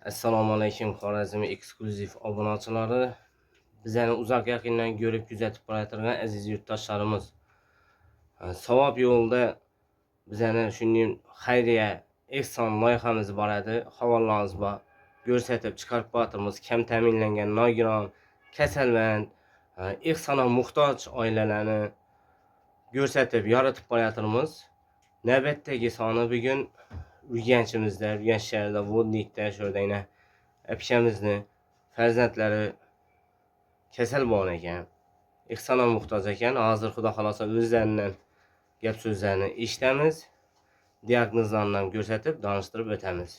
Assalomu alaykum Xorazm eksklyuziv obunachilari. Bizani uzoq yaqindan görüp kuzatib borayotgan aziz yurtdoshlarimiz. Savob yo'lida bizani shunday xayriya ehson loyihamiz bor edi. Havolangiz bor. Ko'rsatib chiqarib boramiz. Kam ta'minlangan nogiron, kasalmand, ehsonga muhtoj oilalarni ko'rsatib yoritib boramiz. Navbatdagi soni bugun Urganchimizda, Urganch shahrida, Vodnikda sho'rdayna apishamizni farzandlari kasal bo'lgan ekan. Ehsonga muhtoj ekan. Hozir xudo xolosa o'zlaridan gap so'zlarni eshitamiz. Diagnozlarni ham ko'rsatib, danishtirib o'tamiz.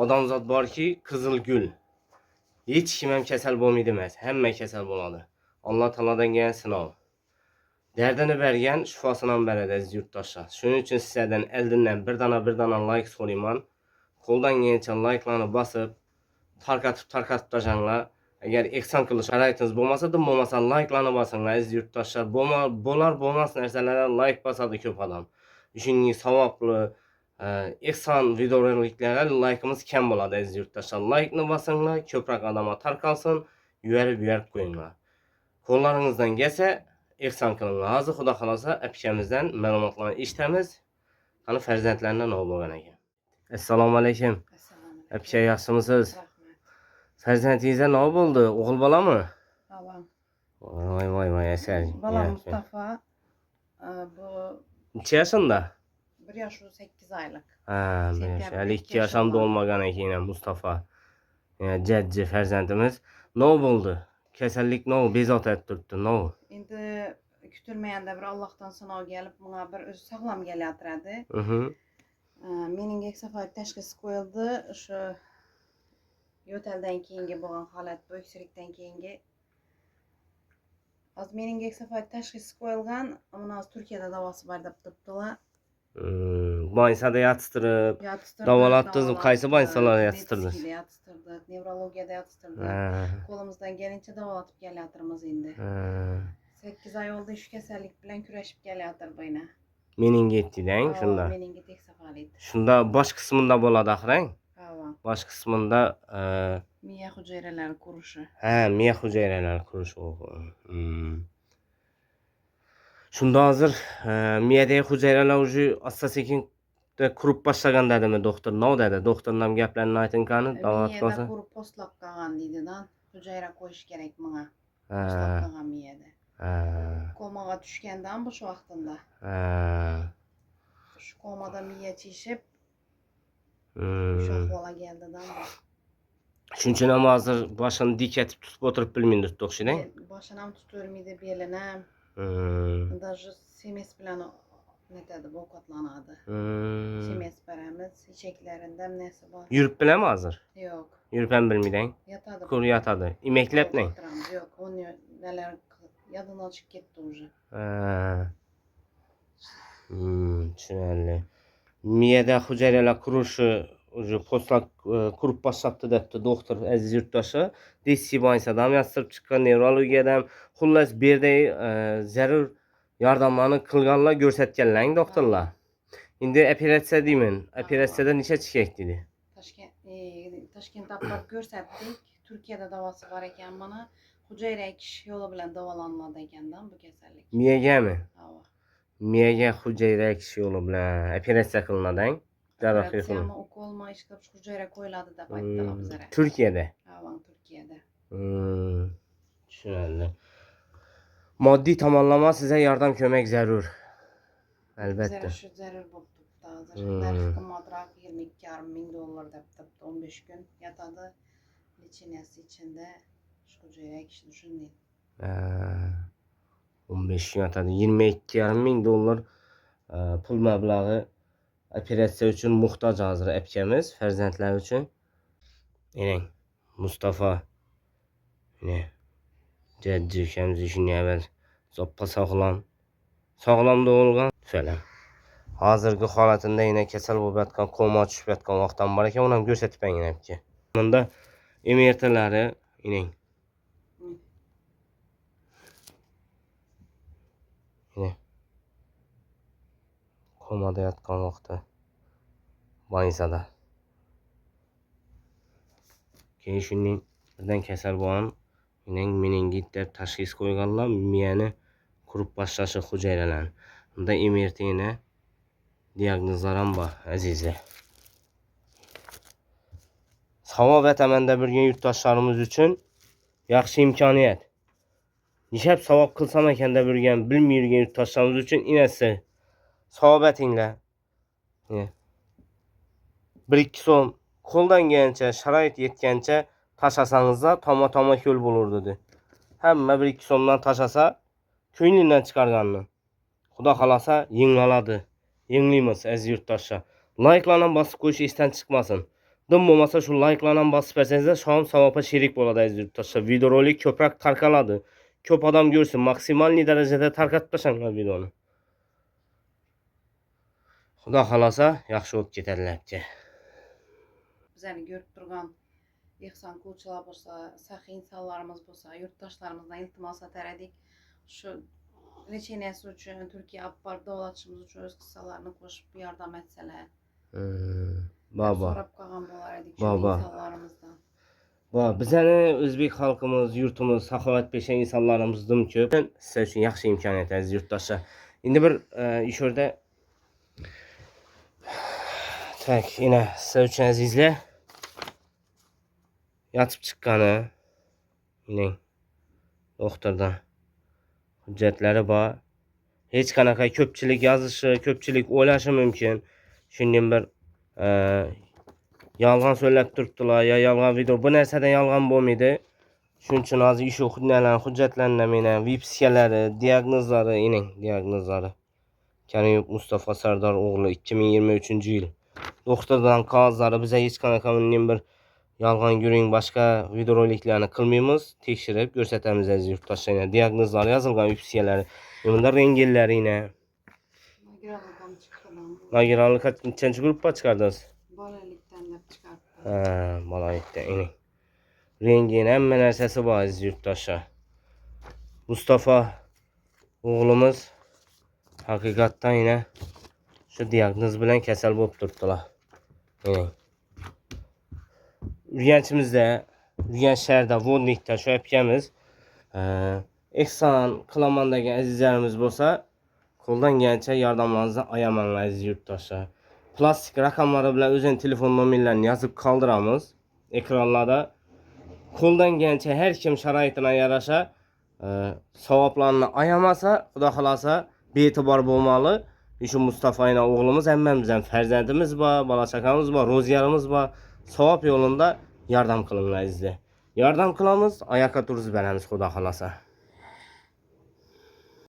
Odamzod borki, qizil gul. Hech kim ham kasal bo'lmaydi emas, hamma kasal bo'ladi. Alloh taolodan kelgan sinov. Derdini bergan, shifosini ham beradi aziz yurtdoshlar. Shuning uchun sizlardan oldindan bir dana like so'rayman. Qo'ldan kelgancha like'larni bosib, tarqatib tashanglar. Agar ehson qilish sharoitingiz bo'lmasa like'larni bosinglar aziz yurtdoshlar. Bo'lmas narsalarga like bosadi ko'p odam. Shuning savobli ehson videoroliklarga like'imiz kam bo'ladi aziz yurtdoshlar. Like'ni bosinglar, ko'proq odamga tarqalsin, yuvarib qo'yinglar. Qo'llaringizdan kelsa ehson qilinglar. Hozir xudo xolosa apishamizdan ma'lumotlarni eshitamiz. Qani farzandlardan nima bo'lgan ekan. Assalomu alaykum. Apisha yaxshimisiz? Farzandingizga nima bo'ldi? O'g'il bolami? Balam. Voy, asal. Balam Mustafa. Bu necha yoshida? 1 yosh 8 oylik. Ha, 2 yosh ham to'lmagan ekan Mustafa. Jajji farzandimiz. Nima bo'ldi? Kasallik nima bezovta etib turibdi? Nima? Endi kutilmaganda bir Allohdan sinov kelib, menga bir o'zi sog'lom kelyapti. Mening eksofalit tashxisi qo'yildi. O'sha yo'taldan keyingi bo'lgan holat, bu öksürükdan keyingi. Hozir mening eksofalit tashxisi qo'yilgan, uni hozir Turkiyada davosi bor deb turibdilar. Больницада yatishtirib, davolatdingizmi? Qaysi больницalarda yatishtirdingiz? Yatishtirdik, nevrologiyada yatishtirdik. Qo'limizdan kelincha davolatib kelyapmiz endi. 8 oy oldi shu kasallik bilan kurashib kelyapti buyna. Meningitdan shunda. Meningit eksofalit. Shunda bosh qismida bo'ladi axirang? Bosh qismida miya hujayralari qurishi. Ha, miya hujayralari qurishi. Shunda hozir miyadagi hujayralar уже asta-sekin qurib boshlagan dedimi doktor? Nima dedi? Doktorning ham gaplarini ayting qani, davolat qilsa. Miyada qurib postlab qolgan deydidan. Hujayra qo'yish kerak menga. Postlab qolgan miyada. Komaga tushgandan bu shu vaqtida. Shu komada miya chishib shu ahvolga keldidan. Shuning uchun ham hozir boshini dikatib tutib o'tirib bilmaydi o'xshaydi. Boshini ham tutolmaydi, belini ham. Даже semes bilan netadi, ovqatlanadi. Semes beramiz, ichaklarida nasi bor. Yurib bilami hozir? Yo'q. Yurib ham bilmaydi. Yotadi. Kur yotadi. Imeklab ne? Yo'q, uni nelar yodidan chiqib ketdi уже. Tushunarli. Miyada hujayralar qurishi уже postlar qurib boshlabdi debdi doktor aziz yurtdoshi. Desi bo'lsa ham yastirib chiqqan nevrologiyada ham xullas bu yerda zarur yordamlarni qilganlar ko'rsatganlar doktorlar. Endi operatsiya deyman. Operatsiyada necha chekak dedi? Toshkentda borib ko'rsatdik. Turkiyada davosi bor ekan mana. Hujayra ekish yo'li bilan davolanadi ekandan bu kasallik. Miyagami? Miyaga hujayra ekish yo'li bilan operatsiya qilinadi. Jarrohlik qilinadi. Ukol mayish qilib hujayra qo'yiladi deb aytdilar bizga. Turkiyada. Turkiyada. Tushunarli. Moddiy tomonlama sizga yordam ko'mak zarur. Albatta. Shu zarur bo'lib turibdi hozir. Narxi qimmatroq $22,500 deb turibdi. 15 kun yotadi. Licheniyasi ichida shu hujayra ekishni shunday. 15 kun yotadi. $22,500 pul mablag'i operatsiya uchun muhtoj hozir apkamiz farzandlar uchun. Ening Mustafa. Ne? Jajji kamzi shunga avval soppa sog'lom tug'ilgan falan. Hozirgi holatida yana kasal bo'lib yotgan, koma tushib yotgan vaqtdan bor ekan, uni ham ko'rsatib bergan apka. Bunda MRTlari ening. Komada yotgan vaqtda Banisada. Keyin shundan birden kasal bo'lgan. Meningit deb tashxis qo'yganlar, miyani qurib boshlashi hujayralar. Unda MRT'ni diagnozlar ham bor azizlar. Savob atamanda birga yurtdoshlarimiz uchun yaxshi imkoniyat. Nishab savob qilsam ekanda birgan bilmay yurgan yurtdoshlarimiz uchun inasi savob atinglar. 1-2 so'm qo'ldan kelgancha, sharoit yetgancha tashlasangizlar toma ko'l bo'lur dedi. Hamma 1-2 so'mdan tashlasa, ko'nglindan chiqarganni. Xudo xolasa yengiladi. Yengilimiz aziz yurtdoshlar. Like'larni bosib qo'yish esdan chiqmasin. Dim bo'lmasa shu like'larni bosib bersangizlar, shom savobga sherik bo'ladi aziz yurtdoshlar. Videorolik ko'proq tarqaladi. Ko'p odam ko'rsin, maksimal darajada tarqatib tashlang videoni. Xudo xolasa yaxshi bo'lib ketadilar. Bizani görüp turgan ihsan qiluvchilar bo'lsa, saxiy insonlarimiz bo'lsa, yurtdoshlarımızdan iltimos etaradik. Şu lecheniasi uchun Turkiya olib borib davlatchimiz uchun o'z qissalarini qo'shib yordam etsalar. Baba. So'rab qolgan bo'lar edik shu insonlarimizdan. Bizani o'zbek xalqimiz, yurtimiz, saxovatpesha insonlarimiz ko'p. Siz uchun yaxshi imkoniyat aziz yurtdoshlar. Endi bir ishorda tak, yine siz uchun azizlar yotib chiqqani, yine doktordan hujjatlari bor. Hech qanaqa ko'pchilik yozishi, ko'pchilik o'ylashi mumkin. Shundan bir yolg'on so'zlab turibdilar, yo yolg'on video. Bu narsadan yolg'on bo'lmaydi. Shuning uchun hozir ish hujjatlarini meni vipskalari, diagnozlari, ining diagnozlari. Karimov Mustafa Sardor o'g'li 2023-yil. Doktordan qog'ozlari biza hech qanaqa bundan bir yolg'on guring boshqa videoroliklarni qilmaymiz, tekshirib ko'rsatamiz aziz yurtdoshlar. Diagnozlar yozilgan vipskalari, bunda rentgenlarina. Nagirali qancha gruppa chiqardingiz? Bolalikdan deb chiqardim. Bolalikdan ining. Rentgen hamma narsasi bor aziz yurtdoshlar. Mustafa o'g'limiz haqiqatdan yine şu diagnoz bilan kasal bo'lib turibdilar. Urganchimizda, Urganch shahrida vodnikda shu yapamiz. Ehson qilaman degan azizlarimiz bo'lsa, qo'ldan kelgancha yordamlaringizni ayamanglar aziz yurtdoshlar. Plastik raqamlari bilan o'zing telefon nomerlarini yozib qoldiramiz ekranlarda. Qo'ldan kelgancha har kim sharoitiga yarasha savoblarni ayamasa, xudo xolasa be'tibor bo'lmali. Shu Mustafa'yla o'g'limiz hammamizdan farzandimiz bor, bola chaqamiz bor, ro'zgarimiz bor. Savob yo'lida yordam qilinglar azizlar. Yordam qilamiz, oyoqqa turib beramiz xudo xolasa.